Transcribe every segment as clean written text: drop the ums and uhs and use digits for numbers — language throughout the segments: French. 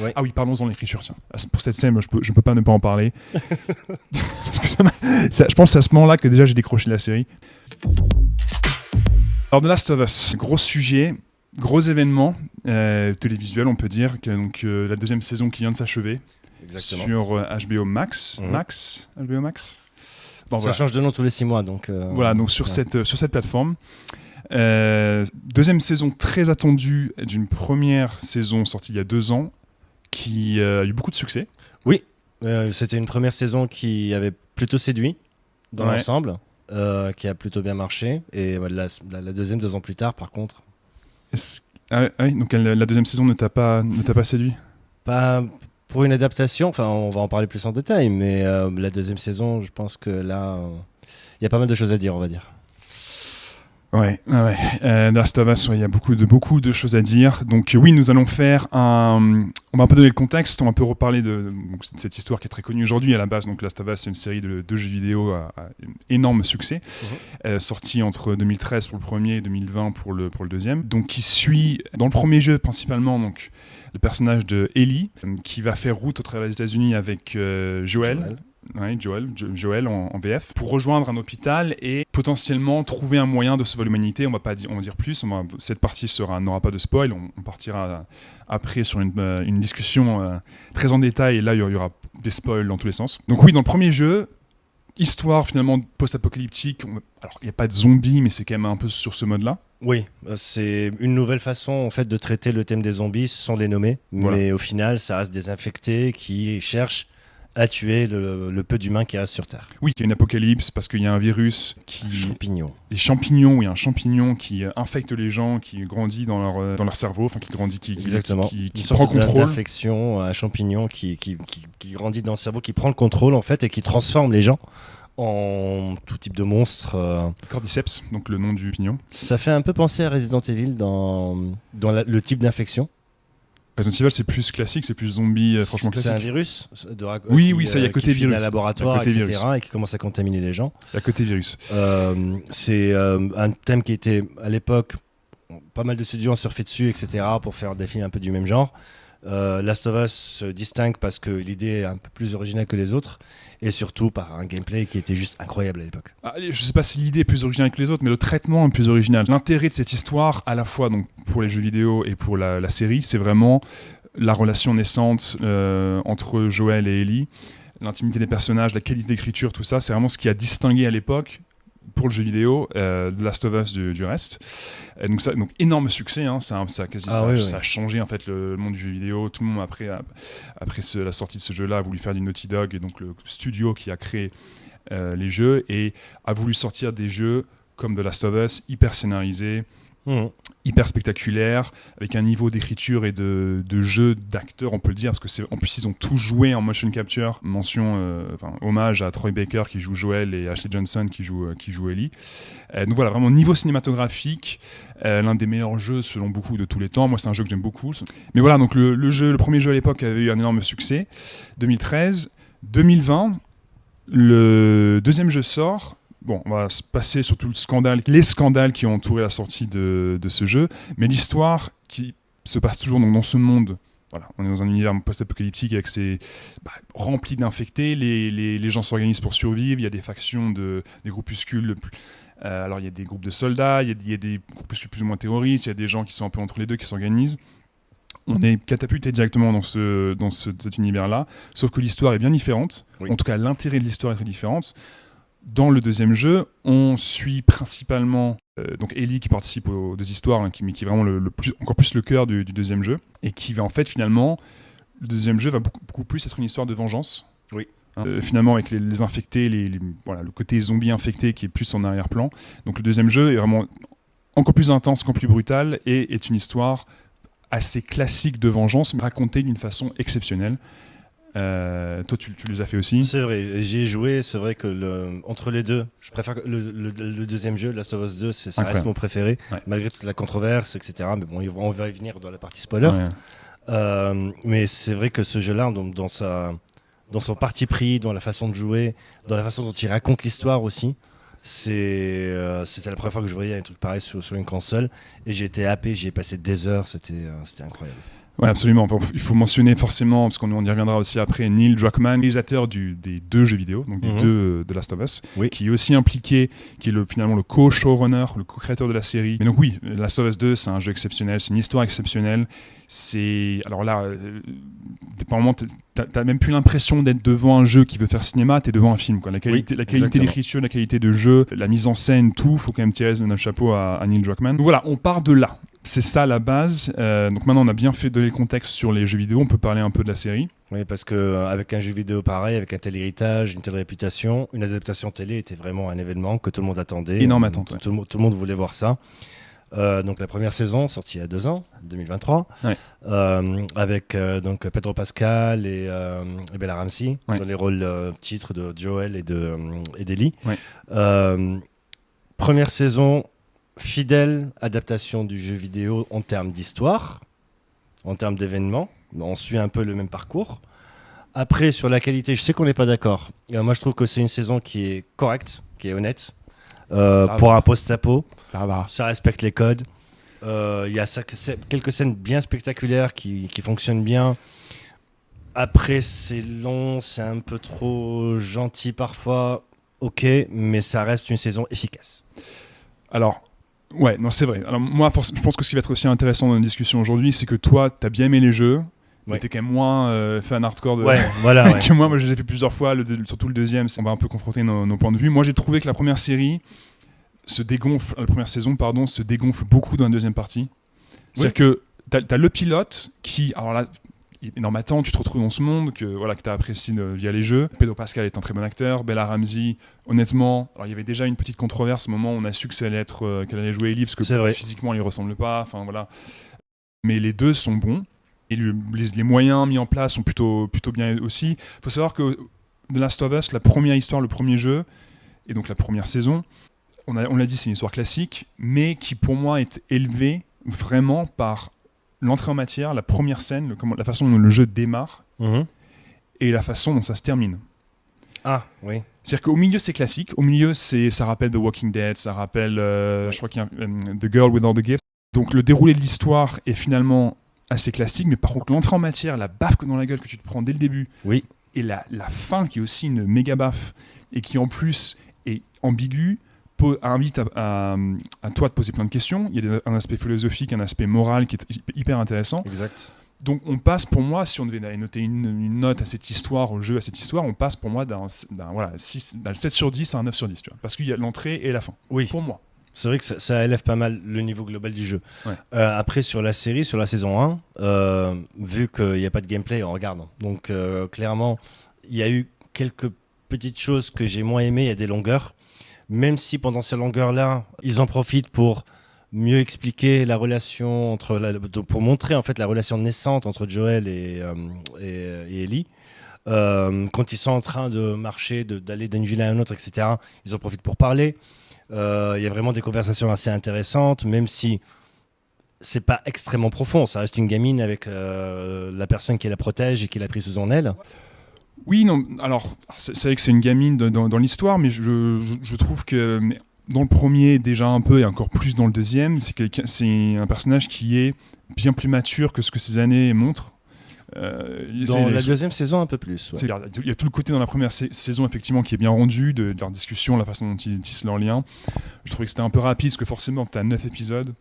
Oui. Ah oui, parlons-en de l'écriture, tiens. Pour cette scène, moi, je peux pas ne pas en parler. Parce que je pense que c'est à ce moment-là que déjà j'ai décroché la série. Alors, The Last of Us, gros sujet, gros événement télévisuel, on peut dire. Donc, la deuxième saison qui vient de s'achever. Exactement. Sur HBO Max. HBO Max. Bon, ça change de nom tous les 6 mois. Donc, voilà, donc sur cette plateforme. Deuxième saison très attendue d'une première saison sortie il y a 2 ans qui a eu beaucoup de succès. Oui, c'était une première saison qui avait plutôt séduit dans l'ensemble, qui a plutôt bien marché. Et la deuxième, 2 ans plus tard, par contre. Oui, donc la deuxième saison ne t'a pas séduit? Pas pour une adaptation, enfin on va en parler plus en détail, mais la deuxième saison, je pense que là, il y a pas mal de choses à dire, on va dire. Ouais. The Last of Us, il y a beaucoup de choses à dire. Donc oui, nous allons faire on va un peu donner le contexte, on va un peu reparler de cette histoire qui est très connue aujourd'hui à la base. Donc Last of Us, c'est une série de jeux vidéo à énorme succès, sortie entre 2013 pour le premier et 2020 pour le deuxième. Donc qui suit dans le premier jeu principalement donc le personnage de Ellie qui va faire route au travers des États-Unis avec Joel. Ouais, Joel en VF, pour rejoindre un hôpital et potentiellement trouver un moyen de sauver l'humanité. On va dire plus. Cette partie n'aura pas de spoil. On partira après sur une discussion très en détail. Et là, il y aura des spoils dans tous les sens. Donc oui, dans le premier jeu, histoire finalement post-apocalyptique. Alors, il n'y a pas de zombies, mais c'est quand même un peu sur ce mode-là. Oui, c'est une nouvelle façon en fait de traiter le thème des zombies sans les nommer. Voilà. Mais au final, ça reste des infectés qui cherchent à tuer le peu d'humains qui restent sur Terre. Oui, il y a une apocalypse parce qu'il y a un virus qui... Les champignons, il y a un champignon qui infecte les gens, qui grandit dans leur cerveau, enfin qui grandit, Exactement. qui prend contrôle. D'infection, un champignon qui grandit dans le cerveau, qui prend le contrôle en fait et qui transforme les gens en tout type de monstres. Cordyceps, donc le nom du pignon. Ça fait un peu penser à Resident Evil dans le type d'infection. Resident Evil, c'est plus classique, c'est plus zombie, franchement classique. C'est un virus oui, ça y a côté virus. Qui laboratoire, etc. et qui commence à contaminer les gens. Il y a côté virus. C'est un thème qui était, à l'époque, pas mal de studios ont surfé dessus, etc. pour faire des films un peu du même genre. Last of Us se distingue parce que l'idée est un peu plus originale que les autres et surtout par un gameplay qui était juste incroyable à l'époque. Je sais pas si l'idée est plus originale que les autres, mais le traitement est plus original. L'intérêt de cette histoire, à la fois donc, pour les jeux vidéo et pour la série, c'est vraiment la relation naissante entre Joel et Ellie, l'intimité des personnages, la qualité d'écriture, tout ça, c'est vraiment ce qui a distingué à l'époque pour le jeu vidéo, The Last of Us du reste. Et donc énorme succès, hein, ça a changé en fait le monde du jeu vidéo. Tout le monde après la sortie de ce jeu-là a voulu faire du Naughty Dog, et donc le studio qui a créé les jeux, et a voulu sortir des jeux comme The Last of Us, hyper scénarisés, hyper spectaculaire, avec un niveau d'écriture et de jeu d'acteurs, on peut le dire, parce que en plus ils ont tous joué en motion capture. Hommage à Troy Baker qui joue Joel et Ashley Johnson qui joue Ellie. Donc voilà, vraiment niveau cinématographique, l'un des meilleurs jeux selon beaucoup de tous les temps. Moi, c'est un jeu que j'aime beaucoup. Mais voilà, donc le premier jeu à l'époque avait eu un énorme succès. 2013, 2020, le deuxième jeu sort. Bon, on va se passer sur tout les scandales qui ont entouré la sortie de ce jeu, mais l'histoire qui se passe toujours donc, dans ce monde. Voilà, on est dans un univers post-apocalyptique avec rempli d'infectés, les gens s'organisent pour survivre, il y a des factions, des groupuscules. Alors il y a des groupes de soldats, il y a des groupuscules plus ou moins terroristes, il y a des gens qui sont un peu entre les deux, qui s'organisent. On est catapulté directement dans cet univers-là, sauf que l'histoire est bien différente. Oui. En tout cas, l'intérêt de l'histoire est très différent. Dans le deuxième jeu, on suit principalement donc Ellie qui participe aux deux histoires, hein, mais qui est vraiment encore plus le cœur du deuxième jeu, et qui va en fait finalement, le deuxième jeu va beaucoup plus être une histoire de vengeance. Oui. Finalement avec les infectés, le côté zombie infecté qui est plus en arrière-plan. Donc le deuxième jeu est vraiment encore plus intense, encore plus brutal, et est une histoire assez classique de vengeance, mais racontée d'une façon exceptionnelle. Toi, tu les as fait aussi. C'est vrai, j'y ai joué. C'est vrai que entre les deux, je préfère le deuxième jeu, Last of Us 2, ça reste mon préféré, malgré toute la controverse, etc. Mais bon, on va y venir dans la partie spoiler. Mais c'est vrai que ce jeu-là, dans son parti pris, dans la façon de jouer, dans la façon dont il raconte l'histoire aussi, c'était la première fois que je voyais un truc pareil sur une console, et j'ai été happé, j'y ai passé des heures, c'était incroyable. Oui, absolument. Il faut mentionner forcément, parce qu'on y reviendra aussi après, Neil Druckmann, réalisateur des 2 jeux vidéo, donc des 2 de Last of Us, qui est aussi impliqué, qui est finalement le co-showrunner, le co-créateur de la série. Mais donc oui, Last of Us 2, c'est un jeu exceptionnel, c'est une histoire exceptionnelle. Alors là, t'as même plus l'impression d'être devant un jeu qui veut faire cinéma, t'es devant un film, quoi. La qualité d'écriture, la qualité de jeu, la mise en scène, tout, faut quand même tirer notre chapeau à Neil Druckmann. Donc voilà, on part de là. C'est ça la base. Donc maintenant, on a bien fait donner le contexte sur les jeux vidéo. On peut parler un peu de la série. Oui, parce qu'avec un jeu vidéo pareil, avec un tel héritage, une telle réputation, une adaptation télé était vraiment un événement que tout le monde attendait. Énorme attente. Tout le monde voulait voir ça. Donc la première saison, sortie il y a 2 ans, 2023, avec donc Pedro Pascal et Bella Ramsey dans les rôles titres de Joel et d'Ellie. Première saison, fidèle adaptation du jeu vidéo en termes d'histoire, en termes d'événements. On suit un peu le même parcours. Après, sur la qualité, je sais qu'on n'est pas d'accord. Moi, je trouve que c'est une saison qui est correcte, qui est honnête. Pour un post-apo, ça respecte les codes. Il y a quelques scènes bien spectaculaires qui fonctionnent bien. Après, c'est long, c'est un peu trop gentil parfois. Ok, mais ça reste une saison efficace. Alors, ouais, non, c'est vrai. Alors moi, je pense que ce qui va être aussi intéressant dans la discussion aujourd'hui, c'est que toi, t'as bien aimé les jeux, mais t'es quand même moins fan hardcore que moi. Moi, je les ai fait plusieurs fois, surtout le deuxième. On va un peu confronter nos points de vue. Moi, j'ai trouvé que la première saison se dégonfle beaucoup dans la deuxième partie. C'est-à-dire que t'as le pilote qui, alors là, énorme attente, tu te retrouves dans ce monde que tu as apprécié via les jeux. Pedro Pascal est un très bon acteur. Bella Ramsey, honnêtement, alors il y avait déjà une petite controverse au moment où on a su que qu'elle allait jouer Ellie, parce que physiquement elle lui ressemble pas. Enfin voilà. Mais les 2 sont bons et les moyens mis en place sont plutôt bien aussi. Il faut savoir que The Last of Us, la première histoire, le premier jeu et donc la première saison, on l'a dit, c'est une histoire classique, mais qui pour moi est élevée vraiment par l'entrée en matière, la première scène, la façon dont le jeu démarre et la façon dont ça se termine. Ah, oui. C'est-à-dire qu'au milieu, c'est classique. Au milieu, ça rappelle The Walking Dead, ça rappelle, je crois qu'il y a The Girl with All the Gifts. Donc le déroulé de l'histoire est finalement assez classique, mais par contre, l'entrée en matière, la baffe dans la gueule que tu te prends dès le début, et la fin qui est aussi une méga baffe, et qui en plus est ambiguë, invite à toi de poser plein de questions. Il y a un aspect philosophique, un aspect moral qui est hyper intéressant. Exact. Donc on passe pour moi, si on devait aller noter une note à cette histoire, au jeu, à cette histoire, on passe pour moi d'un 7 sur 10 à un 9 sur 10. Tu vois, parce qu'il y a l'entrée et la fin. Oui. Pour moi. C'est vrai que ça élève pas mal le niveau global du jeu. Après, sur la série, sur la saison 1, vu qu'il n'y a pas de gameplay, on regarde. Donc clairement, il y a eu quelques petites choses que j'ai moins aimées. Il y a des longueurs. Même si pendant ces longueurs-là, ils en profitent pour mieux expliquer la relation pour montrer en fait la relation naissante entre Joel et Ellie. Quand ils sont en train de marcher, d'aller d'une ville à une autre, etc., ils en profitent pour parler. Il y a vraiment des conversations assez intéressantes, même si c'est pas extrêmement profond. Ça reste une gamine avec la personne qui la protège et qui l'a prise sous son aile. Oui, non. Alors, c'est vrai que c'est une gamine dans l'histoire, mais je trouve que dans le premier, déjà un peu, et encore plus dans le deuxième, c'est un personnage qui est bien plus mature que ce que ses années montrent. Dans la deuxième saison, un peu plus. Ouais. Il y a tout le côté dans la première saison, effectivement, qui est bien rendu, de leur discussion, la façon dont ils tissent leur lien. Je trouvais que c'était un peu rapide, parce que forcément, tu as 9 épisodes.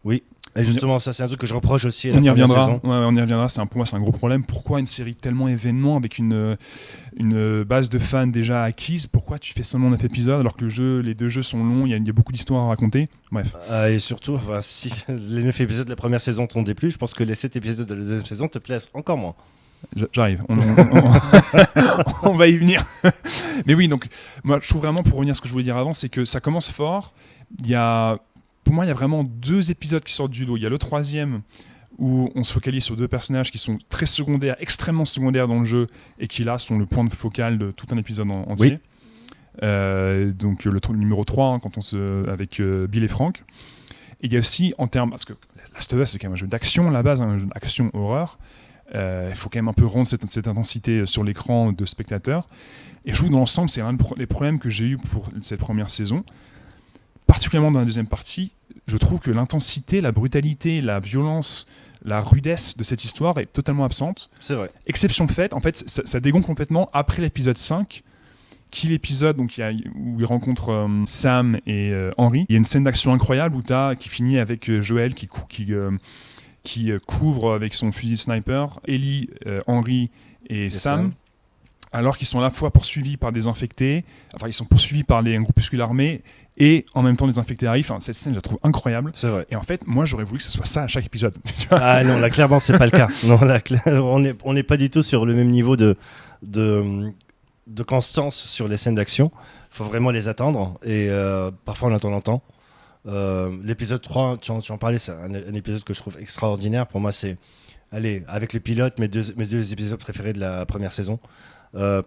Oui. Et justement, ça, c'est un truc que je reproche aussi. On y reviendra. On y reviendra. Pour moi, c'est un gros problème. Pourquoi une série tellement événement avec une base de fans déjà acquise? Pourquoi tu fais seulement 9 épisodes alors que les 2 jeux sont longs? Il y a beaucoup d'histoires à raconter. Bref. Et surtout, si les 9 épisodes de la première saison t'ont déplu, je pense que les 7 épisodes de la deuxième saison te plaisent encore moins. J'arrive. On va y venir. Mais oui, donc moi, je trouve vraiment, pour revenir à ce que je voulais dire avant, c'est que ça commence fort. Pour moi, il y a vraiment 2 épisodes qui sortent du lot. Il y a le 3e où on se focalise sur 2 personnages qui sont très secondaires, extrêmement secondaires dans le jeu, et qui là sont le point de focal de tout un épisode entier. Oui. Donc le numéro 3, avec Bill et Frank. Et il y a aussi, parce que Last of Us, c'est quand même un jeu d'action à la base, un jeu d'action-horreur. Il faut quand même un peu rendre cette intensité sur l'écran de spectateur. Et je trouve que dans l'ensemble, c'est un des problèmes que j'ai eu pour cette première saison. particulièrement dans la deuxième partie, je trouve que l'intensité, la brutalité, la violence, la rudesse de cette histoire est totalement absente. C'est vrai. Exception faite, en fait, ça dégonfle complètement après l'épisode 5, qui est l'épisode où il rencontre Sam et Henry. Il y a une scène d'action incroyable qui finit avec Joel qui couvre avec son fusil sniper Ellie, Henry et Sam. Alors qu'ils sont à la fois poursuivis par des infectés, enfin ils sont poursuivis par un groupuscule armé, et en même temps les infectés arrivent. Enfin, cette scène, je la trouve incroyable. C'est vrai. Et en fait, moi, j'aurais voulu que ce soit ça à chaque épisode. Ah non, là, clairement, c'est pas le cas. Non, là, on n'est pas du tout sur le même niveau de constance sur les scènes d'action. Il faut vraiment les attendre, et parfois on attend longtemps. L'épisode 3, tu en parlais, c'est un épisode que je trouve extraordinaire. Pour moi, c'est, avec les pilotes, mes deux épisodes préférés de la première saison.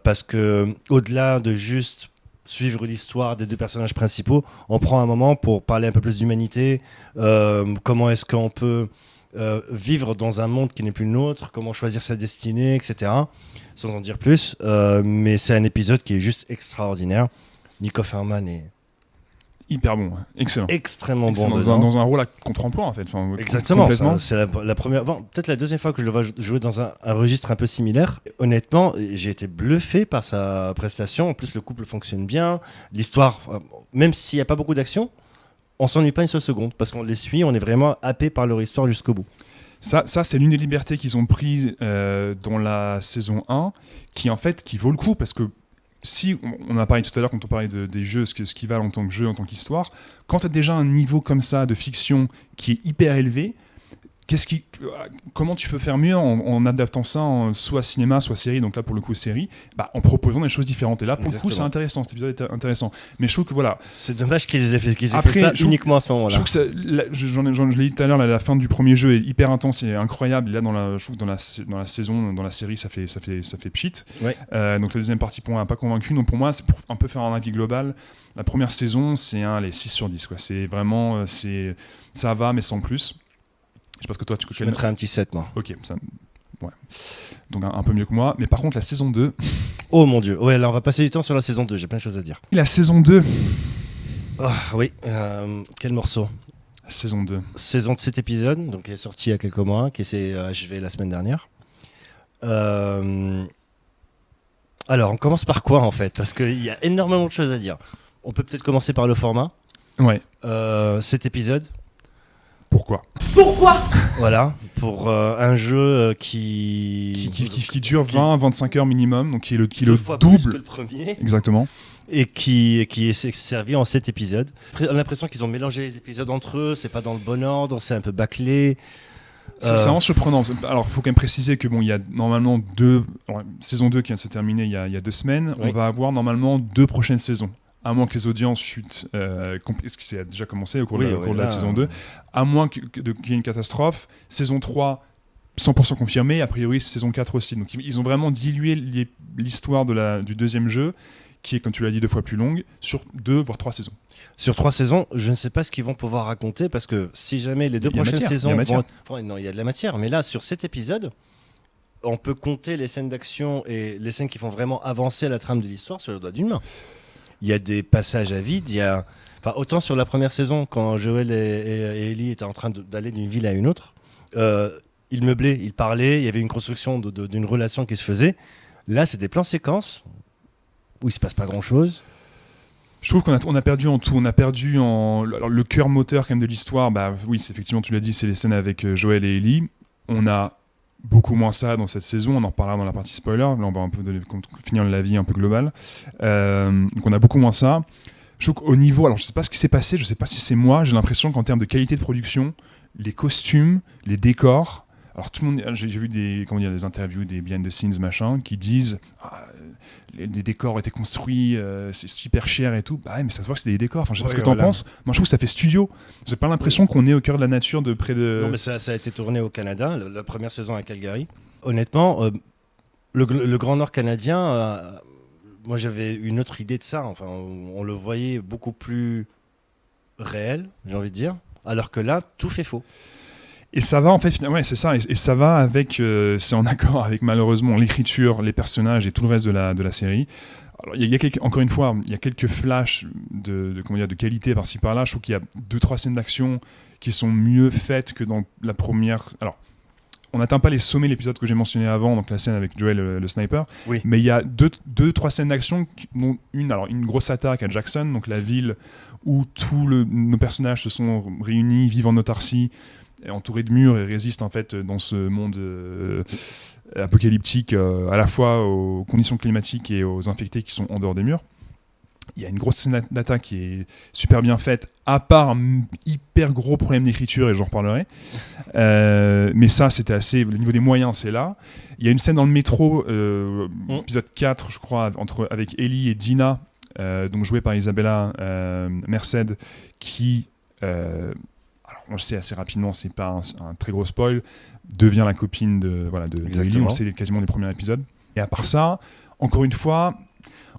Parce que au-delà de juste suivre l'histoire des deux personnages principaux, on prend un moment pour parler un peu plus d'humanité, comment est-ce qu'on peut vivre dans un monde qui n'est plus le nôtre, comment choisir sa destinée, etc. Sans en dire plus, mais c'est un épisode qui est juste extraordinaire. Nico Offerman est hyper bon, excellent. Extrêmement excellent. Bon dans un rôle à contre-emploi en fait. Enfin, exactement, c'est la première, peut-être la deuxième fois que je le vois jouer dans un registre un peu similaire. Honnêtement, j'ai été bluffé par sa prestation. En plus, le couple fonctionne bien. L'histoire, même s'il n'y a pas beaucoup d'action, on s'ennuie pas une seule seconde parce qu'on les suit, on est vraiment happé par leur histoire jusqu'au bout. Ça c'est l'une des libertés qu'ils ont prises dans la saison 1 qui vaut le coup parce que si on a parlé tout à l'heure quand on parlait des jeux, ce qui valent en tant que jeu, en tant qu'histoire, quand tu as déjà un niveau comme ça de fiction qui est hyper élevé, comment tu peux faire mieux en adaptant ça soit cinéma, soit série, donc là pour le coup série, en proposant des choses différentes. Et là pour le coup c'est intéressant, cet épisode est intéressant. Mais je trouve que voilà. C'est dommage qu'ils aient fait ça uniquement à ce moment-là. Je trouve que je l'ai dit tout à l'heure, la fin du premier jeu est hyper intense et incroyable. Et là je trouve que dans la saison, dans la série, ça fait pchit. Ouais. Donc la deuxième partie pour moi n'a pas convaincu. Donc pour moi, c'est pour un peu faire un avis global. La première saison, c'est 6 sur 10. Quoi. C'est vraiment, ça va mais sans plus. Je sais pas ce que toi tu Je mettrais un petit 7 moi. Ok, ouais. Donc un peu mieux que moi. Mais par contre la saison 2... Oh mon dieu, ouais, là on va passer du temps sur la saison 2, j'ai plein de choses à dire. La saison 2... Oh, oui, quel morceau. Saison 2. Saison de 7 épisodes, donc qui est sorti il y a quelques mois, qui s'est achevé la semaine dernière. Alors on commence par quoi en fait? Parce qu'il y a énormément de choses à dire. On peut peut-être commencer par le format. Ouais. 7 épisodes. Pourquoi Voilà, pour un jeu qui dure 20-25 heures minimum, donc qui est le fois double. Plus que le premier. Exactement. Et qui est servi en 7 épisodes. On a l'impression qu'ils ont mélangé les épisodes entre eux, c'est pas dans le bon ordre, c'est un peu bâclé. C'est vraiment surprenant. Alors, il faut quand même préciser que il y a normalement saison 2 qui vient de se terminer il y a 2 semaines. Oui. On va avoir normalement 2 prochaines saisons. À moins que les audiences chutent, ce qui a déjà commencé au cours de la saison 2, à moins qu'il y ait une catastrophe. Saison 3, 100% confirmé, a priori saison 4 aussi. Donc ils ont vraiment dilué l'histoire du deuxième jeu, qui est, comme tu l'as dit, 2 fois plus longue, sur 2 voire 3 saisons. Sur 3 saisons, je ne sais pas ce qu'ils vont pouvoir raconter, parce que si jamais les 2 prochaines saisons... il y a de la matière, mais là, sur 7 épisodes, on peut compter les scènes d'action et les scènes qui font vraiment avancer la trame de l'histoire sur le doigt d'une main. Il y a des passages à vide, autant sur la première saison, quand Joel et Ellie étaient en train d'aller d'une ville à une autre, ils meublaient, ils parlaient, il y avait une construction d'une relation qui se faisait. Là, c'est des plans séquences où il ne se passe pas grand-chose. Je trouve qu'on a perdu en tout. On a perdu alors, le cœur moteur quand même de l'histoire. Oui, effectivement, tu l'as dit, c'est les scènes avec Joel et Ellie. On a beaucoup moins ça dans cette saison, on en reparlera dans la partie spoiler, là on va un peu finir l'avis un peu global. Donc on a beaucoup moins ça. Je trouve qu'au niveau, alors je sais pas ce qui s'est passé, je sais pas si c'est moi, j'ai l'impression qu'en termes de qualité de production, les costumes, les décors, alors tout le monde, j'ai vu des interviews, des behind the scenes machin, qui disent les décors ont été construits, c'est super cher et tout. Mais ça se voit que c'est des décors. Enfin, je sais pas ce que t'en penses. Moi, je trouve que ça fait studio. J'ai pas l'impression qu'on est au cœur de la nature de près de. Non, mais ça a été tourné au Canada, la première saison à Calgary. Honnêtement, le Grand Nord canadien, moi j'avais une autre idée de ça. Enfin, on le voyait beaucoup plus réel, j'ai envie de dire. Alors que là, tout fait faux. Et ça va en fait, ouais, c'est ça, et ça va avec, c'est en accord avec malheureusement l'écriture, les personnages et tout le reste de la série. Alors, encore une fois, il y a quelques flashs de qualité par-ci par-là. Je trouve qu'il y a 2-3 scènes d'action qui sont mieux faites que dans la première. Alors, on n'atteint pas les sommets de l'épisode que j'ai mentionné avant, donc la scène avec Joel le sniper. Oui. Mais il y a 2-3 scènes d'action, dont une grosse attaque à Jackson, donc la ville où tous nos personnages se sont réunis, vivent en autarcie, entourés de murs et résistent en fait dans ce monde apocalyptique, à la fois aux conditions climatiques et aux infectés qui sont en dehors des murs. Il y a une grosse scène d'attaque qui est super bien faite, à part un hyper gros problème d'écriture, et j'en reparlerai. Mais ça, c'était assez... Le niveau des moyens, c'est là. Il y a une scène dans le métro, épisode 4, je crois, avec Ellie et Dina, donc jouée par Isabella Merced, qui... alors, on le sait assez rapidement, c'est pas un très gros spoil, devient la copine de Ellie, on le sait quasiment du premier épisode. Et à part ça, encore une fois...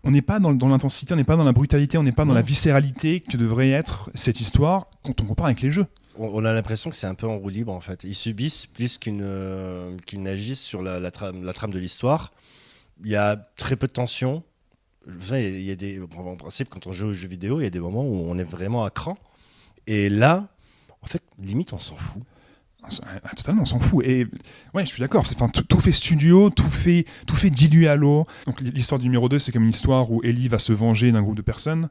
On n'est pas dans l'intensité, on n'est pas dans la brutalité, on n'est pas dans la viscéralité que devrait être cette histoire quand on compare avec les jeux. On a l'impression que c'est un peu en roue libre en fait. Ils subissent plus qu'ils n'agissent sur la trame de l'histoire. Il y a très peu de tension. Il y a en principe, quand on joue aux jeux vidéo, il y a des moments où on est vraiment à cran. Et là, en fait, limite, on s'en fout. Totalement, on s'en fout. Et ouais, je suis d'accord. Tout fait studio, tout fait dilué à l'eau. Donc l'histoire du numéro 2, c'est comme une histoire où Ellie va se venger d'un groupe de personnes.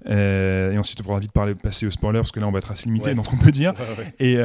Et ensuite, on pourra vite passer au spoiler parce que là, on va être assez limité dans ce qu'on peut dire. Ouais. Et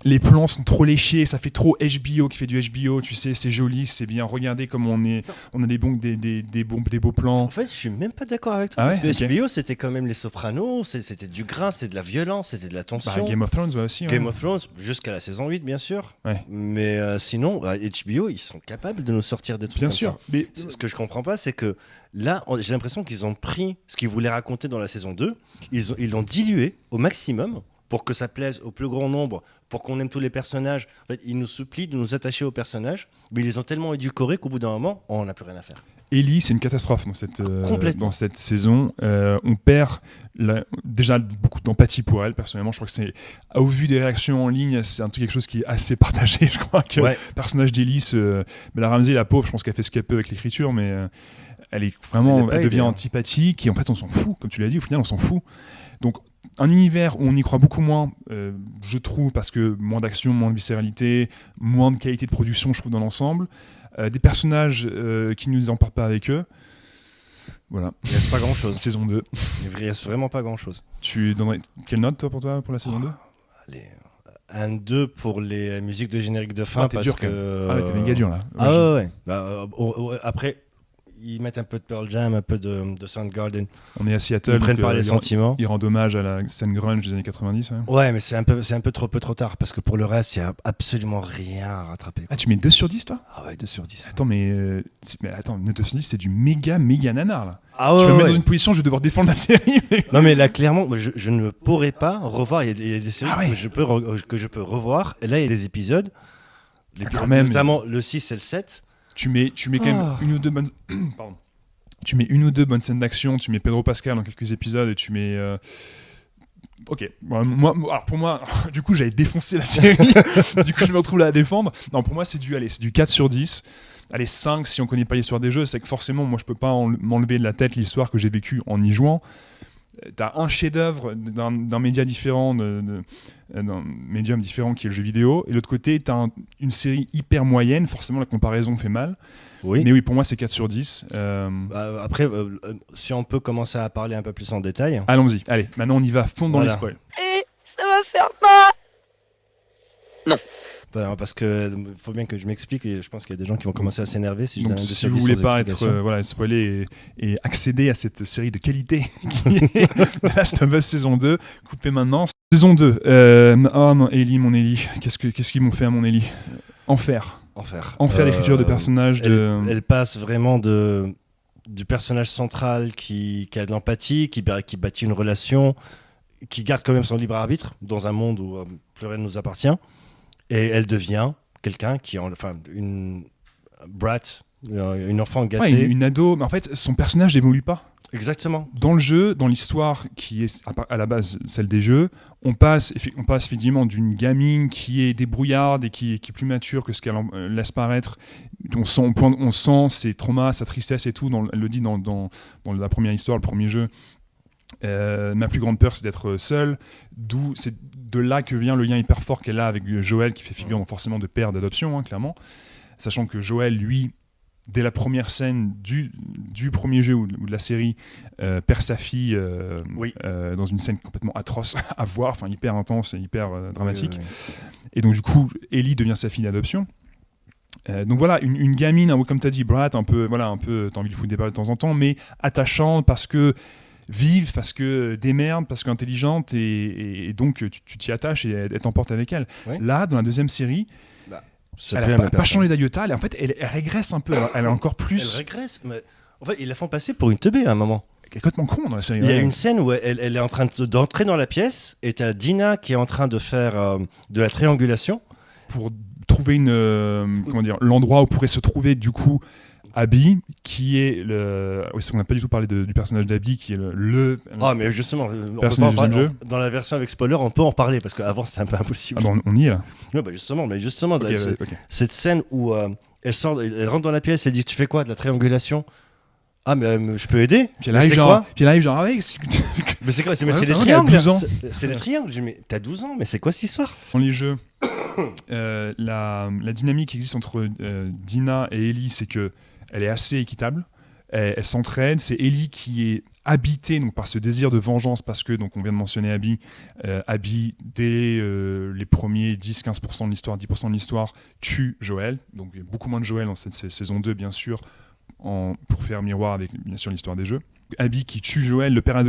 les plans sont trop léchés, ça fait trop HBO qui fait du HBO. Tu sais, c'est joli, c'est bien. Regardez comme on a des beaux plans. En fait, je suis même pas d'accord avec toi parce que HBO, c'était quand même Les Sopranos, c'était du grain, c'était de la violence, c'était de la tension. Game of Thrones aussi. Game of Thrones jusqu'à la saison 8, bien sûr. Ouais. Mais sinon, HBO, ils sont capables de nous sortir des trucs bien comme sûr. Ça. Mais ce que je comprends pas, c'est que là, j'ai l'impression qu'ils ont pris ce qu'ils voulaient raconter dans la saison 2, ils l'ont dilué au maximum. Pour que ça plaise au plus grand nombre, pour qu'on aime tous les personnages. En fait, ils nous supplient de nous attacher aux personnages, mais ils les ont tellement édulcorés qu'au bout d'un moment, on n'a plus rien à faire. Ellie, c'est une catastrophe dans cette saison. On perd déjà beaucoup d'empathie pour elle. Personnellement, je crois que c'est, au vu des réactions en ligne, c'est quelque chose qui est assez partagé. Je crois que le personnage d'Ellie, Bella Ramsey, la pauvre, je pense qu'elle fait ce qu'elle peut avec l'écriture, mais elle est vraiment, elle devient antipathique. Et en fait, on s'en fout. Comme tu l'as dit, au final, on s'en fout. Donc, un univers où on y croit beaucoup moins, je trouve, parce que moins d'action, moins de viscéralité, moins de qualité de production, je trouve, dans l'ensemble. Des personnages qui ne nous emportent pas avec eux. Voilà. Il ne reste pas grand-chose. Saison 2. Il ne reste vraiment pas grand-chose. Tu donnerais quelle note, toi, pour la saison 2 ? Allez, un 2 pour les musiques de générique de fin. T'es dur, que... t'es méga dur, là. Ouais. Après... Ils mettent un peu de Pearl Jam, un peu de Soundgarden. On est à Seattle. Ils prennent par les sentiments. Ils rendent hommage à la scène grunge des années 90. Ouais, mais c'est un peu trop tard. Parce que pour le reste, il n'y a absolument rien à rattraper. Ah, tu mets 2 sur 10, toi ? Ah ouais, 2 sur 10. Attends, mais 2 sur 10, c'est du méga nanar, là. Ah ouais, tu vas me mettre dans une position, je vais devoir défendre la série. Non, mais là, clairement, je ne pourrais pas revoir. Il y a des séries que je peux revoir. Et là, il y a des épisodes. Notamment le 6 et le 7. Tu mets quand même une ou deux bonnes... Pardon. Tu mets une ou deux bonnes scènes d'action, tu mets Pedro Pascal dans quelques épisodes et tu mets... Ok. Alors pour moi, du coup, j'avais défoncé la série. Du coup, je me retrouve là à défendre. Non, pour moi, c'est du 4 sur 10. Allez, 5 si on connaît pas l'histoire des jeux. C'est que forcément, moi, je peux pas m'enlever de la tête l'histoire que j'ai vécue en y jouant. T'as un chef-d'œuvre d'un média différent, d'un médium différent qui est le jeu vidéo, et de l'autre côté, t'as une série hyper moyenne, forcément la comparaison fait mal. Oui. Mais oui, pour moi, c'est 4 sur 10. Après, si on peut commencer à parler un peu plus en détail. Allons-y, allez, maintenant on y va à fond dans les spoils. Et ça va faire mal. Non. Parce que faut bien que je m'explique et je pense qu'il y a des gens qui vont commencer à s'énerver si je donne un si vous voulez pas être spoilé et accéder à cette série de qualité qui est Last of Us saison 2, coupez maintenant. Saison 2. Ellie, mon Ellie. Qu'est-ce qu'ils m'ont fait à mon Ellie ? Enfer l'écriture de personnages. Elle passe vraiment du personnage central qui a de l'empathie, qui bâtit une relation, qui garde quand même son libre arbitre dans un monde où plus rien ne nous appartient. Et elle devient quelqu'un une brat, une enfant gâtée. Ouais, une ado. Mais en fait, son personnage n'évolue pas. Exactement. Dans le jeu, dans l'histoire qui est à la base celle des jeux, on passe effectivement d'une gamine qui est débrouillarde et qui est plus mature que ce qu'elle laisse paraître. On sent ses traumas, sa tristesse et tout. Elle le dit dans la première histoire, le premier jeu. Ma plus grande peur, c'est d'être seule. C'est de là que vient le lien hyper fort qu'elle a avec Joël, qui fait figure forcément de père d'adoption, clairement. Sachant que Joël, lui, dès la première scène du premier jeu ou de la série, perd sa fille dans une scène complètement atroce à voir, hyper intense et hyper dramatique. Oui. Et donc du coup, Ellie devient sa fille d'adoption. Donc voilà, une gamine, comme tu as dit, Brad, un peu, t'as envie de foutre des balles de temps en temps, mais attachante parce que vive, parce que démerde, parce qu'intelligente, et donc tu t'y attaches et elle t'emporte avec elle. Oui. Là, dans la deuxième série, elle n'a pas changé d'Iota, en fait, elle régresse un peu, elle est encore plus... Elle régresse, mais en fait, ils la font passer pour une teubée à un moment. Elle est complètement con dans la série. Il y a une scène où elle est en train d'entrer dans la pièce, et t'as Dina qui est en train de faire de la triangulation. Pour trouver l'endroit où pourrait se trouver, du coup, Abby, qui est on n'a pas du tout parlé du personnage d'Abby, qui est mais justement, personnage du jeu. Dans la version avec spoiler, on peut en parler parce qu'avant c'était un peu impossible. On y est là. Ouais, justement, cette scène où elle rentre dans la pièce et dit tu fais quoi, de la triangulation? Ah mais je peux aider. Puis elle arrive genre mais c'est quoi? C'est des triangles. 12 ans. C'est des triangles. Mais t'as 12 ans, mais c'est quoi cette histoire? Dans les jeux, la dynamique qui existe entre Dina et Ellie, c'est que elle est assez équitable. Elle s'entraide. C'est Ellie qui est habitée donc, par ce désir de vengeance parce que, donc, on vient de mentionner Abby. Abby, dès les premiers 10-15% de l'histoire, 10% de l'histoire, tue Joël. Donc il y a beaucoup moins de Joël dans cette saison 2, bien sûr, pour faire miroir avec, bien sûr, l'histoire des jeux. Abby qui tue Joël, le père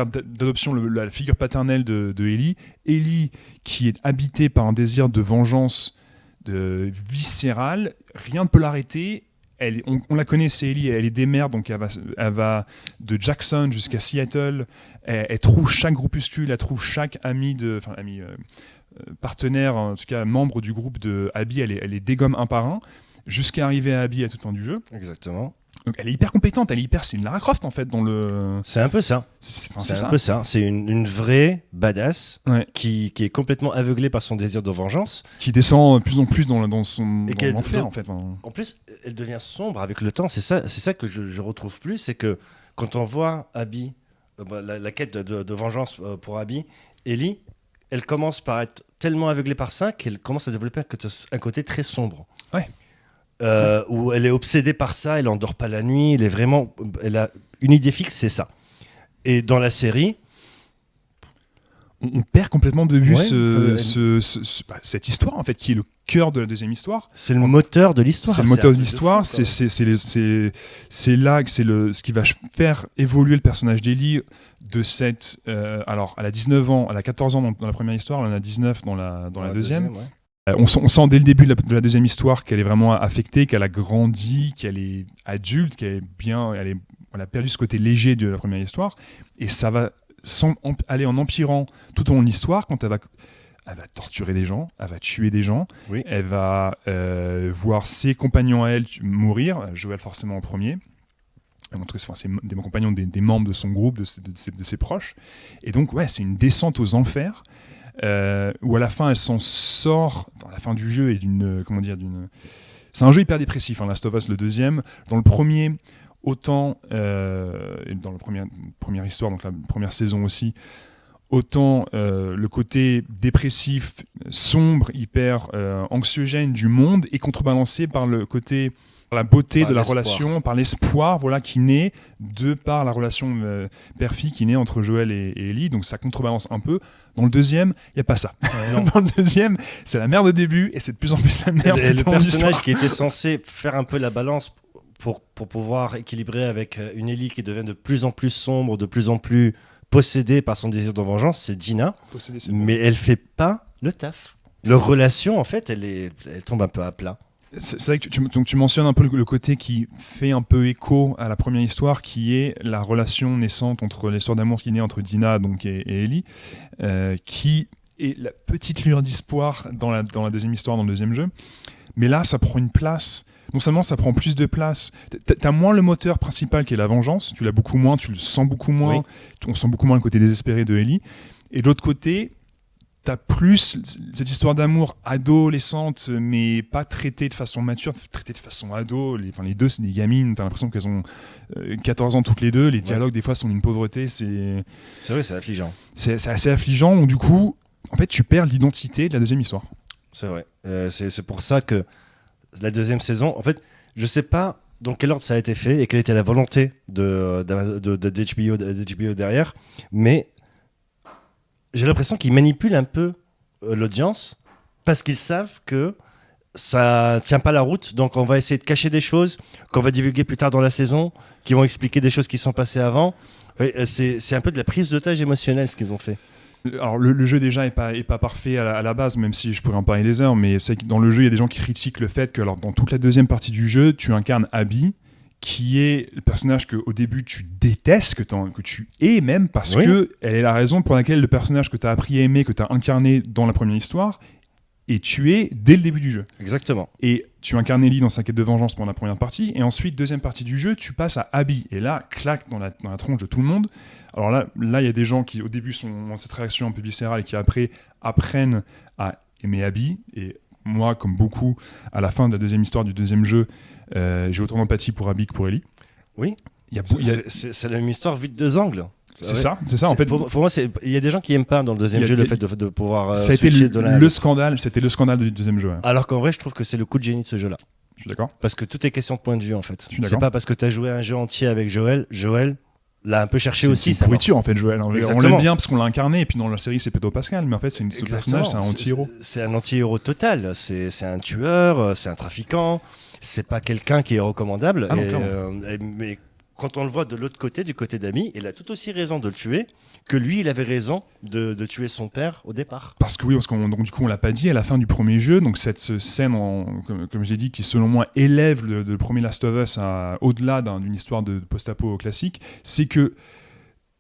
d'adoption, la figure paternelle de Ellie. Ellie qui est habitée par un désir de vengeance viscérale. Rien ne peut l'arrêter. On la connaît, c'est Ellie, elle est des merdes, donc elle va de Jackson jusqu'à Seattle, elle trouve chaque groupuscule, elle trouve chaque partenaire, en tout cas membre du groupe de Abby, elle les dégomme un par un, jusqu'à arriver à Abby à tout le temps du jeu. Exactement. Donc elle est hyper compétente, c'est une Lara Croft en fait dans le... C'est un peu ça. C'est un peu ça. C'est une vraie badass qui est complètement aveuglée par son désir de vengeance. Qui descend de plus en plus dans son enfer en fait. En plus, elle devient sombre avec le temps. C'est ça que je retrouve plus, c'est que quand on voit Abby, la quête de vengeance pour Abby, Ellie, elle commence par être tellement aveuglée par ça qu'elle commence à développer un côté très sombre. Ouais. Où elle est obsédée par ça, elle endort pas la nuit, elle a une idée fixe, c'est ça. Et dans la série, on perd complètement de vue cette histoire en fait, qui est le cœur de la deuxième histoire. C'est le moteur de l'histoire. C'est le moteur de l'histoire. C'est là que c'est ce qui va faire évoluer le personnage d'Ellie de cette. Alors, elle a 19 ans, elle a 14 ans dans la première histoire, elle en a 19 dans la deuxième. On sent dès le début de la deuxième histoire qu'elle est vraiment affectée, qu'elle a grandi, qu'elle est adulte, qu'elle est bien, elle a perdu ce côté léger de la première histoire, et ça va aller en empirant tout au long de l'histoire quand elle va torturer des gens, elle va tuer des gens, elle va voir ses compagnons à elle mourir, Joël forcément en premier. En tout cas, c'est des compagnons des membres de son groupe, de ses proches, et donc c'est une descente aux enfers. Où à la fin elle s'en sort dans la fin du jeu et c'est un jeu hyper dépressif, Last of Us le deuxième. Dans le premier, autant dans la première histoire, donc la première saison aussi, autant le côté dépressif, sombre, hyper anxiogène du monde est contrebalancé par le côté, par la beauté de la relation, par l'espoir qui naît par la relation père-fille qui naît entre Joël et Ellie, donc ça contrebalance un peu. Dans le deuxième, il n'y a pas ça. Dans le deuxième, c'est la merde au début et c'est de plus en plus la merde. Et le personnage qui était censé faire un peu la balance pour pouvoir équilibrer avec une Ellie qui devient de plus en plus sombre, de plus en plus possédée par son désir de vengeance, c'est Dina. Mais elle fait pas le taf. Leur relation, en fait, elle tombe un peu à plat. C'est vrai que tu mentionnes un peu le côté qui fait un peu écho à la première histoire, qui est la relation naissante entre l'histoire d'amour qui naît entre Dina et Ellie, qui est la petite lueur d'espoir dans la deuxième histoire, dans le deuxième jeu. Mais là, ça prend une place non seulement ça prend plus de place, t'as moins le moteur principal qui est la vengeance, tu l'as beaucoup moins, tu le sens beaucoup moins, on sent beaucoup moins le côté désespéré de Ellie, et de l'autre côté, t'as plus cette histoire d'amour adolescente, mais pas traitée de façon mature, traitée de façon ado. Les deux, c'est des gamines, t'as l'impression qu'elles ont 14 ans toutes les deux, les dialogues des fois sont d'une pauvreté, c'est vrai, c'est affligeant. C'est assez affligeant, où du coup, en fait, tu perds l'identité de la deuxième histoire. C'est vrai. C'est pour ça que la deuxième saison, en fait, je sais pas dans quel ordre ça a été fait et quelle était la volonté de HBO derrière, mais j'ai l'impression qu'ils manipulent un peu l'audience parce qu'ils savent que ça tient pas la route, donc on va essayer de cacher des choses qu'on va divulguer plus tard dans la saison, qui vont expliquer des choses qui sont passées avant. C'est un peu de la prise d'otage émotionnelle ce qu'ils ont fait. Alors le jeu déjà est pas parfait à la base, même si je pourrais en parler des heures, mais c'est que dans le jeu il y a des gens qui critiquent le fait que alors, dans toute la deuxième partie du jeu tu incarnes Abby, qui est le personnage qu'au début tu détestes, que tu hais même, parce que elle est la raison pour laquelle le personnage que tu as appris à aimer, que tu as incarné dans la première histoire, est tué dès le début du jeu. Exactement. Et tu incarnes Ellie dans sa quête de vengeance pendant la première partie, et ensuite, deuxième partie du jeu, tu passes à Abby. Et là, claque dans la tronche de tout le monde. Alors là, il y a des gens qui, au début, ont cette réaction un peu viscérale et qui, après, apprennent à aimer Abby. Et moi, comme beaucoup, à la fin de la deuxième histoire du deuxième jeu, j'ai autant d'empathie pour Abby que pour Ellie. Oui. C'est la même histoire vide deux angles. C'est ça. En fait, pour moi, il y a des gens qui aiment pas dans le deuxième jeu le fait de pouvoir. Ça a été le scandale. C'était le scandale du deuxième jeu. Ouais. Alors qu'en vrai, je trouve que c'est le coup de génie de ce jeu-là. Je suis d'accord. Parce que tout est question de point de vue en fait. C'est pas parce que tu as joué un jeu entier avec Joël l'a un peu cherché aussi. C'est une pourriture en fait, Joël. On l'aime bien parce qu'on l'a incarné, et puis dans la série c'est Pedro Pascal, mais en fait ce personnage c'est un anti-héros. C'est un anti-héros total. C'est un tueur, c'est un trafiquant. C'est pas quelqu'un qui est recommandable. Mais quand on le voit de l'autre côté, du côté d'Amy, il a tout aussi raison de le tuer que lui, il avait raison de tuer son père au départ. Parce qu'on du coup on l'a pas dit à la fin du premier jeu, donc cette scène, comme j'ai dit, qui selon moi élève le premier Last of Us au-delà d'une histoire de post-apo classique, c'est que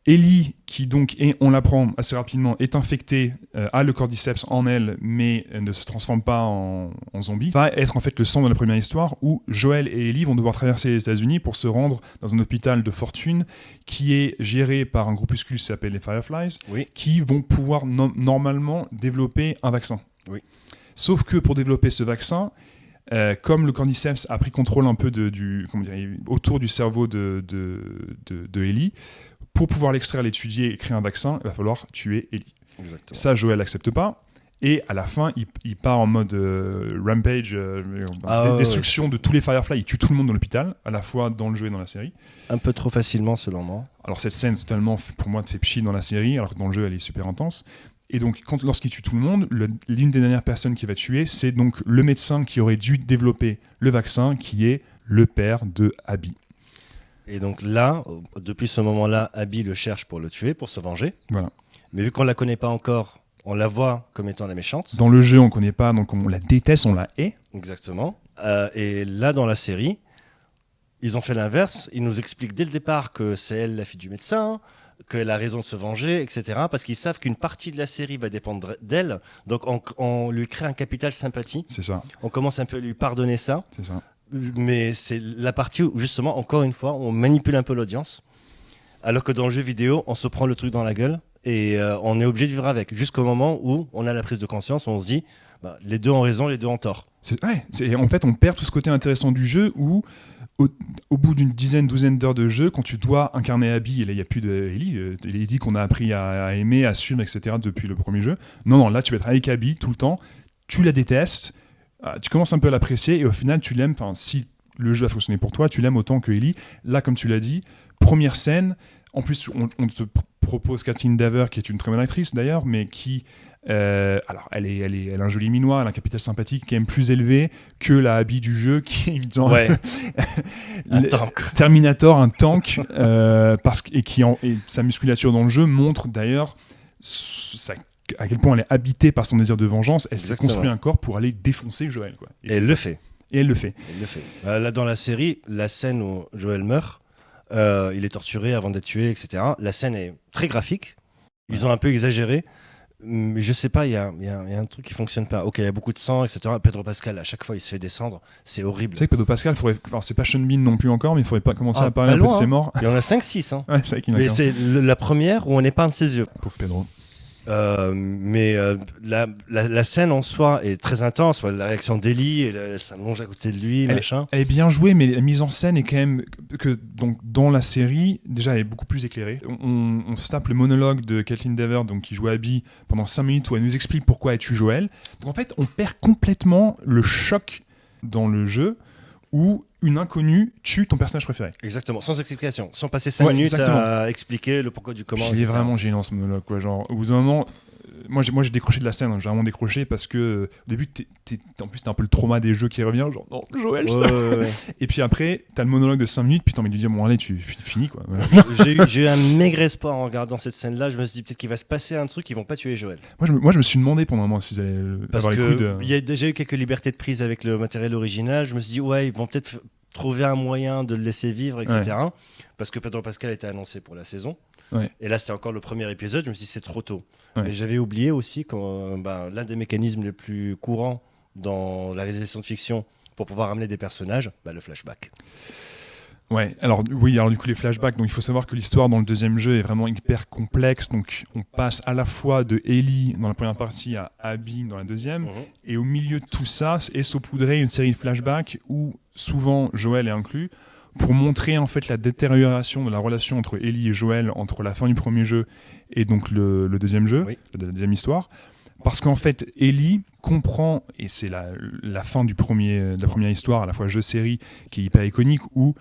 Ellie, qui donc, on l'apprend assez rapidement, est infectée, a le cordyceps en elle, mais ne se transforme pas en zombie, va être en fait le centre de la première histoire où Joël et Ellie vont devoir traverser les États-Unis pour se rendre dans un hôpital de fortune qui est géré par un groupuscule qui s'appelle les Fireflies, qui vont pouvoir normalement développer un vaccin. Oui. Sauf que pour développer ce vaccin, comme le cordyceps a pris contrôle un peu autour du cerveau de Ellie, pour pouvoir l'extraire, l'étudier et créer un vaccin, il va falloir tuer Ellie. Exactement. Ça, Joël n'accepte pas. Et à la fin, il part en mode rampage, destruction de tous les Firefly. Il tue tout le monde dans l'hôpital, à la fois dans le jeu et dans la série. Un peu trop facilement, selon moi. Alors cette scène, totalement, pour moi, te fait chier dans la série, alors que dans le jeu, elle est super intense. Et donc, lorsqu'il tue tout le monde, l'une des dernières personnes qu'il va tuer, c'est donc le médecin qui aurait dû développer le vaccin, qui est le père de Abby. Et donc là, depuis ce moment-là, Abby le cherche pour le tuer, pour se venger. Voilà. Mais vu qu'on la connaît pas encore, on la voit comme étant la méchante. Dans le jeu, on connaît pas, donc on la déteste, on la hait. Exactement. Et là, dans la série, ils ont fait l'inverse. Ils nous expliquent dès le départ que c'est elle, la fille du médecin, qu'elle a raison de se venger, etc. Parce qu'ils savent qu'une partie de la série va dépendre d'elle. Donc on lui crée un capital sympathie. C'est ça. On commence un peu à lui pardonner ça. C'est ça. Mais c'est la partie où, justement, encore une fois, on manipule un peu l'audience. Alors que dans le jeu vidéo, on se prend le truc dans la gueule et on est obligé de vivre avec. Jusqu'au moment où on a la prise de conscience, on se dit, les deux ont raison, les deux ont tort. En fait, on perd tout ce côté intéressant du jeu où, au bout d'une douzaine d'heures de jeu, quand tu dois incarner Abby, et là, il n'y a plus de Ellie qu'on a appris à aimer, à suivre, etc. depuis le premier jeu. Non, là, tu vas être avec Abby tout le temps, tu la détestes, tu commences un peu à l'apprécier et au final tu l'aimes, si le jeu a fonctionné pour toi, tu l'aimes autant que Ellie. Là, comme tu l'as dit, première scène, en plus on te propose Kathleen Dever, qui est une très bonne actrice d'ailleurs, mais qui alors elle a un joli minois, elle a un capital sympathique qui est même plus élevé que la Abby du jeu, qui est un tank. Terminator, un tank, et sa musculature dans le jeu montre d'ailleurs à quel point elle est habitée par son désir de vengeance. Elle s'est construit un corps pour aller défoncer Joël, quoi. Et elle le fait. Et elle le fait. Là, dans la série, la scène où Joël meurt, il est torturé avant d'être tué, etc. La scène est très graphique. Ils ont un peu exagéré. Mais je sais pas, il y a un truc qui fonctionne pas. Ok, il y a beaucoup de sang, etc. Pedro Pascal, à chaque fois, il se fait descendre. C'est horrible. Tu sais que Pedro Pascal, c'est pas Sean Bean non plus encore, mais il faudrait pas commencer à parler un peu de ses morts. Il y en a 5-6. Hein. Ouais, c'est vrai qu'il y en a. Mais c'est la première où on épargne ses yeux. Pauvre Pedro. La scène en soi est très intense. La réaction d'Ellie, elle s'allonge à côté de lui, machin. Elle est bien jouée, mais la mise en scène est quand même que donc dans la série, déjà, elle est beaucoup plus éclairée. On se tape le monologue de Kaitlyn Dever, donc qui joue Abby, pendant 5 minutes où elle nous explique pourquoi elle tue Joel. Donc en fait, on perd complètement le choc dans le jeu où une inconnue tue ton personnage préféré. Exactement, sans explication, sans passer 5 minutes à expliquer le pourquoi du comment. Il est vraiment gênant ce monologue, quoi. Genre, au bout d'un moment, moi j'ai décroché de la scène, j'ai vraiment décroché parce que au début, en plus, t'as un peu le trauma des jeux qui revient, genre non, Joël, ouais. Et puis après, t'as le monologue de 5 minutes, puis t'as envie de lui dire, bon, allez, tu finis, quoi. J'ai eu un maigre espoir en regardant cette scène-là. Je me suis dit, peut-être qu'il va se passer un truc, ils vont pas tuer Joël. Moi, je me suis demandé pendant un moment s'ils allaient avoir les coups de. Il y a déjà eu quelques libertés de prise avec le matériel original. Je me suis dit, ouais, ils vont peut-être trouver un moyen de le laisser vivre, etc. Ouais. Parce que Pedro Pascal était annoncé pour la saison. Ouais. Et là, c'était encore le premier épisode. Je me suis dit, c'est trop tôt. Ouais. Mais j'avais oublié aussi que l'un des mécanismes les plus courants dans la réalisation de fiction pour pouvoir amener des personnages, le flashback. Ouais, alors du coup les flashbacks, donc il faut savoir que l'histoire dans le deuxième jeu est vraiment hyper complexe, donc on passe à la fois de Ellie dans la première partie à Abby dans la deuxième, et au milieu de tout ça est saupoudrée une série de flashbacks où souvent Joël est inclus, pour montrer en fait la détérioration de la relation entre Ellie et Joël entre la fin du premier jeu et donc le deuxième jeu, la deuxième histoire. Parce qu'en fait, Ellie comprend, et c'est la fin de la première histoire, à la fois jeu-série, qui est hyper iconique, où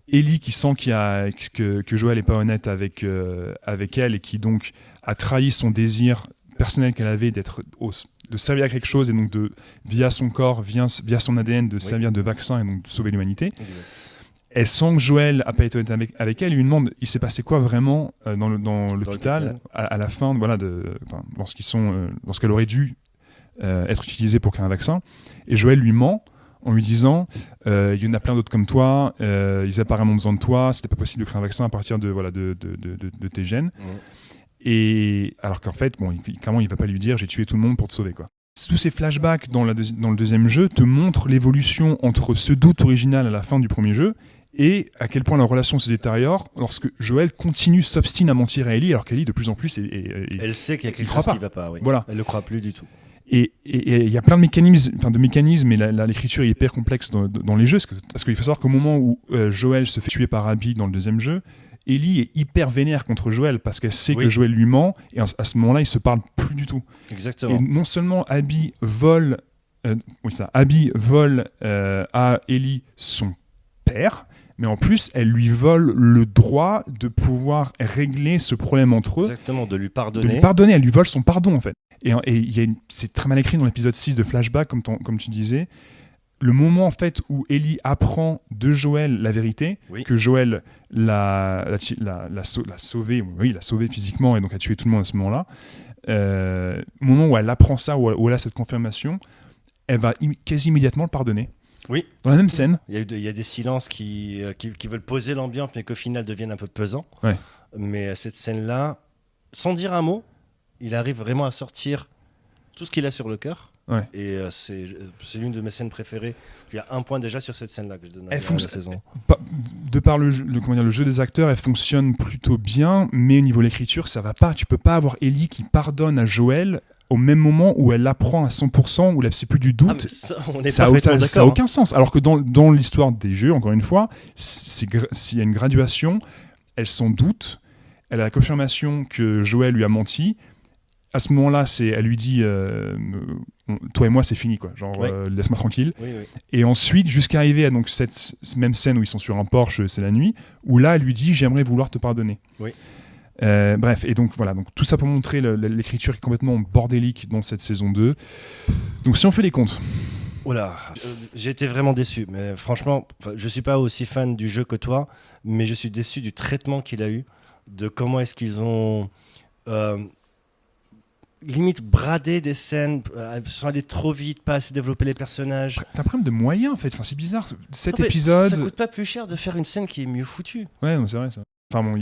Ellie qui sent que Joël n'est pas honnête avec elle et qui donc a trahi son désir personnel qu'elle avait de servir à quelque chose et donc via son corps, via son ADN, de servir de vaccin et donc de sauver l'humanité. Exact. Elle sent que Joël n'a pas été honnête avec elle et lui demande il s'est passé quoi vraiment dans l'hôpital à la fin, lorsqu'elle aurait dû être utilisée pour créer un vaccin. Et Joël lui ment en lui disant il y en a plein d'autres comme toi, ils ont apparemment besoin de toi, c'était pas possible de créer un vaccin à partir de tes gènes. Et alors qu'en fait, clairement, il va pas lui dire j'ai tué tout le monde pour te sauver, quoi. Tous ces flashbacks dans le deuxième jeu te montrent l'évolution entre ce doute original à la fin du premier jeu et à quel point la relation se détériore lorsque Joël s'obstine à mentir à Ellie, alors qu'Ellie de plus en plus elle sait qu'il y a quelque chose qui va pas. Oui. Voilà. Elle le croit plus du tout. Et il y a plein de mécanismes, et l'écriture est hyper complexe dans les jeux, parce qu'il faut savoir qu'au moment où Joël se fait tuer par Abby dans le deuxième jeu, Ellie est hyper vénère contre Joël parce qu'elle sait que Joël lui ment, et à ce moment-là, ils se parlent plus du tout. Exactement. Et non seulement Abby vole à Ellie son père, mais en plus, elle lui vole le droit de pouvoir régler ce problème entre eux. Exactement, de lui pardonner. Elle lui vole son pardon, en fait. Et c'est très mal écrit dans l'épisode 6 de Flashback, comme tu disais. Le moment, en fait, où Ellie apprend de Joël la vérité, que Joël l'a sauvé, l'a sauvé physiquement et donc a tué tout le monde à ce moment-là, au moment où elle apprend ça, où elle a cette confirmation, elle va quasi immédiatement le pardonner. Oui. Dans la même scène. Il y a des silences qui veulent poser l'ambiance, mais qu'au final deviennent un peu pesants. Ouais. Mais cette scène-là, sans dire un mot, il arrive vraiment à sortir tout ce qu'il a sur le cœur. Ouais. Et c'est l'une de mes scènes préférées. Il y a un point déjà sur cette scène-là que je donne à la saison. De par le jeu des acteurs, elle fonctionne plutôt bien, mais au niveau de l'écriture, ça va pas. Tu peux pas avoir Ellie qui pardonne à Joël au même moment où elle l'apprend à 100%, où elle n'a plus du doute. Ça n'a aucun sens. Alors que dans l'histoire des jeux, encore une fois, s'il y a une graduation, elle s'en doute, elle a la confirmation que Joël lui a menti. À ce moment-là, elle lui dit toi et moi, c'est fini, quoi. Genre, laisse-moi tranquille. Oui. Et ensuite, jusqu'à arriver à donc, cette même scène où ils sont sur un Porsche, c'est la nuit, où là, elle lui dit j'aimerais vouloir te pardonner. Oui. Bref, et donc voilà, donc tout ça pour montrer l'écriture qui est complètement bordélique dans cette saison 2. Donc si on fait les comptes. J'ai été vraiment déçu, mais franchement, je suis pas aussi fan du jeu que toi, mais je suis déçu du traitement qu'il a eu, de comment est-ce qu'ils ont limite bradé des scènes, sont allés trop vite, pas assez développer les personnages. T'as un problème de moyens en fait, c'est bizarre. Cet épisode. Ça coûte pas plus cher de faire une scène qui est mieux foutue. Ouais, c'est vrai ça. Enfin bon,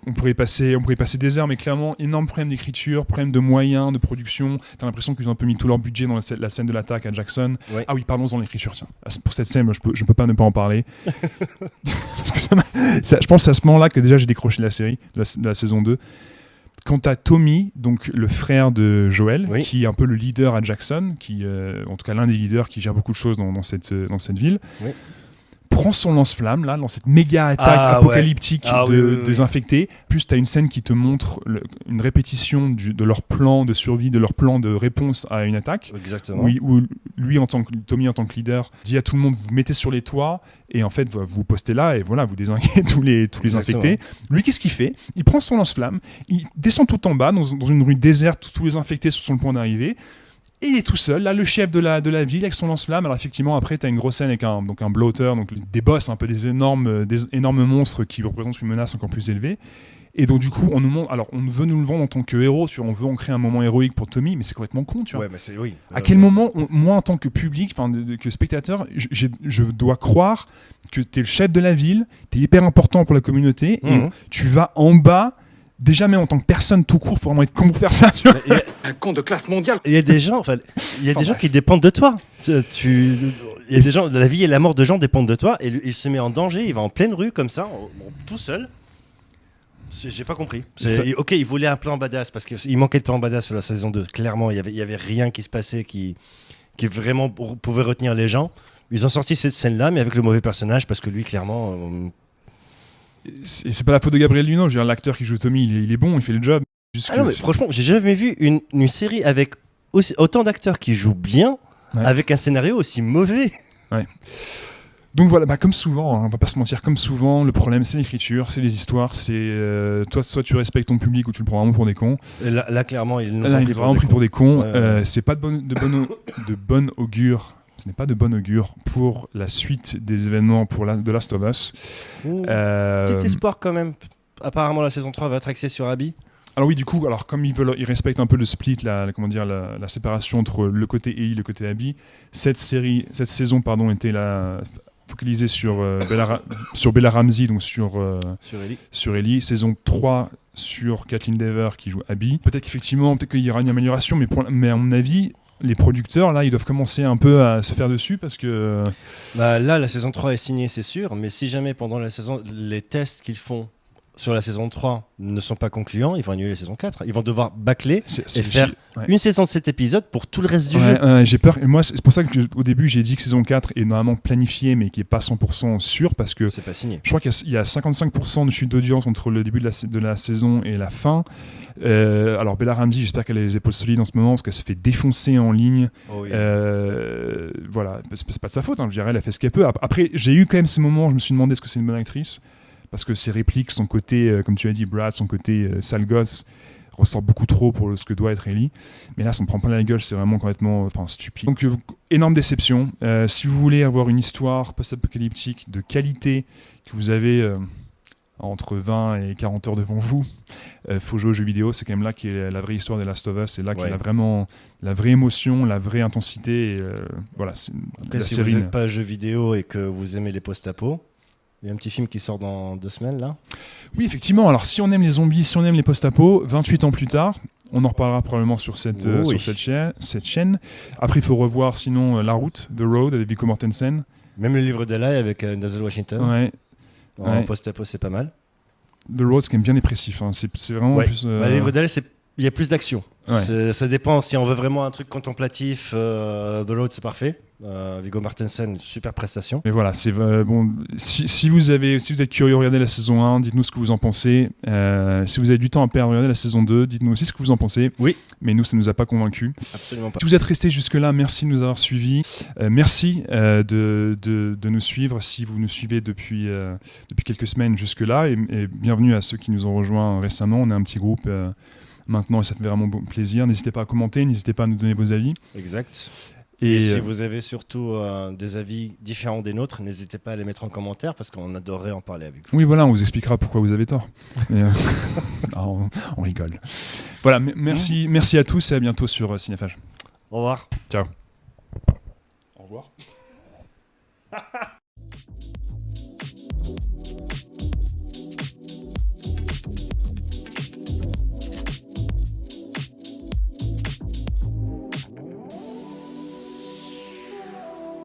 on pourrait passer des heures, mais clairement, énorme problème d'écriture, problème de moyens, de production. T'as l'impression qu'ils ont un peu mis tout leur budget dans la scène de l'attaque à Jackson. Ouais. Ah oui, parlons-en de l'écriture, tiens. Pour cette scène, je peux pas ne pas en parler. Parce que je pense que c'est à ce moment-là que déjà j'ai décroché de la série, de la saison 2. Quant à Tommy, donc le frère de Joel, qui est un peu le leader à Jackson, qui, en tout cas l'un des leaders qui gère beaucoup de choses dans cette ville, prend son lance-flamme là, dans cette méga attaque apocalyptique des infectés. Plus tu as une scène qui te montre une répétition de leur plan de survie, de leur plan de réponse à une attaque. Exactement. Où lui, Tommy en tant que leader, dit à tout le monde, vous mettez sur les toits et en fait vous postez là et voilà, vous désinguez tous les infectés. Lui, qu'est-ce qu'il fait ? Il prend son lance-flamme, il descend tout en bas dans une rue déserte, tous les infectés sont sur le point d'arriver. Et il est tout seul, là, le chef de la ville avec son lance-flamme. Alors effectivement, après, tu as une grosse scène avec un bloater, donc des boss, un peu des énormes monstres qui représentent une menace encore plus élevée. Et donc du coup, on nous montre, alors on veut nous le vendre en tant que héros, tu vois, on veut en créer un moment héroïque pour Tommy, mais c'est complètement con, tu vois. Ouais, mais c'est oui. À quel moment, moi en tant que public, que spectateur, je dois croire que tu es le chef de la ville, tu es hyper important pour la communauté, et tu vas en bas. Déjà, même en tant que personne tout court, faut vraiment être con pour faire ça. Tu vois, un con de classe mondiale. Il y a des gens, gens qui dépendent de toi. Il y a des gens, la vie et la mort de gens dépendent de toi. Et il se met en danger, il va en pleine rue comme ça, tout seul. J'ai pas compris. Ok, il voulait un plan badass parce qu'il manquait de plan badass sur la saison 2. Clairement, il y avait rien qui se passait qui vraiment pouvait retenir les gens. Ils ont sorti cette scène-là, mais avec le mauvais personnage parce que lui, clairement. C'est pas la faute de Gabriel Luno, je veux dire, l'acteur qui joue Tommy, il est bon, il fait le job. Non, mais franchement, j'ai jamais vu une série avec autant d'acteurs qui jouent bien, avec un scénario aussi mauvais. Ouais. Donc voilà, comme souvent, on va pas se mentir, comme souvent, le problème c'est l'écriture, c'est les histoires, c'est toi, soit tu respectes ton public ou tu le prends vraiment pour des cons. Là clairement, il nous a vraiment pris pour des cons. C'est pas de bonne augure. Ce n'est pas de bon augure pour la suite des événements pour The Last of Us. Petit espoir quand même. Apparemment, la saison 3 va être axée sur Abby. Alors oui, du coup, comme ils respectent un peu le split, la séparation entre le côté Ellie et le côté Abby, cette saison était focalisée sur Bella Ramsey, donc sur Ellie. Saison 3 sur Kathleen Dever qui joue Abby. Peut-être qu'il y aura une amélioration, mais à mon avis, les producteurs, là, ils doivent commencer un peu à se faire dessus parce que... Là, la saison 3 est signée, c'est sûr, mais si jamais pendant la saison, les tests qu'ils font sur la saison 3 ne sont pas concluants, ils vont annuler la saison 4. Ils vont devoir bâcler et faire une saison de 7 épisodes pour tout le reste du jeu. J'ai peur. Et moi, c'est pour ça qu'au début, j'ai dit que saison 4 est normalement planifiée, mais qui n'est pas 100% sûr parce que... C'est pas signé. Je crois qu'il y a 55% de chute d'audience entre le début de la saison et la fin. Alors Bella Ramsey, j'espère qu'elle a les épaules solides en ce moment parce qu'elle se fait défoncer en ligne. Oh oui. Voilà, c'est pas de sa faute, je dirais, elle a fait ce qu'elle peut. Après, j'ai eu quand même ces moments où je me suis demandé est-ce que c'est une bonne actrice parce que ses répliques, son côté, comme tu as dit, Brad, son côté sale gosse, ressort beaucoup trop pour ce que doit être Ellie. Mais là, ça me prend pas la gueule, c'est vraiment complètement stupide. Donc, énorme déception. Si vous voulez avoir une histoire post-apocalyptique de qualité que vous avez... entre 20 et 40 heures devant vous, faut jouer aux jeux vidéo, c'est quand même là qu'est la vraie histoire de Last of Us, c'est là qu'il y a vraiment la vraie émotion, la vraie intensité. Voilà, c'est après, si vous n'êtes pas jeux vidéo et que vous aimez les post-apo, il y a un petit film qui sort dans 2 semaines là. Oui, effectivement, alors si on aime les zombies, si on aime les post-apo, 28 ans plus tard, on en reparlera probablement sur cette chaîne. Après, il faut revoir sinon La Route, The Road, avec Viggo Mortensen. Même le livre d'Eli avec Denzel Washington. Ouais. En post-apo, c'est pas mal. The Road, c'est quand même bien dépressif. C'est vraiment plus. Le livre d'Eli, il y a plus d'action. Ouais. Ça dépend si on veut vraiment un truc contemplatif. The Road, c'est parfait. Viggo Mortensen, super prestation. Mais voilà, c'est bon. Si vous êtes curieux, regardez la saison 1, dites-nous ce que vous en pensez. Si vous avez du temps à perdre, regardez la saison 2, dites-nous aussi ce que vous en pensez. Oui. Mais nous, ça ne nous a pas convaincus. Absolument pas. Si vous êtes restés jusque-là, merci de nous avoir suivis. Merci de nous suivre si vous nous suivez depuis quelques semaines jusque-là. Et bienvenue à ceux qui nous ont rejoints récemment. On est un petit groupe maintenant et ça fait vraiment plaisir. N'hésitez pas à commenter, n'hésitez pas à nous donner vos avis. Exact. Et si vous avez surtout des avis différents des nôtres, n'hésitez pas à les mettre en commentaire parce qu'on adorerait en parler avec vous. Oui, voilà, on vous expliquera pourquoi vous avez tort. Non, on rigole. Voilà, merci à tous et à bientôt sur Cinéphage. Au revoir. Ciao. Au revoir.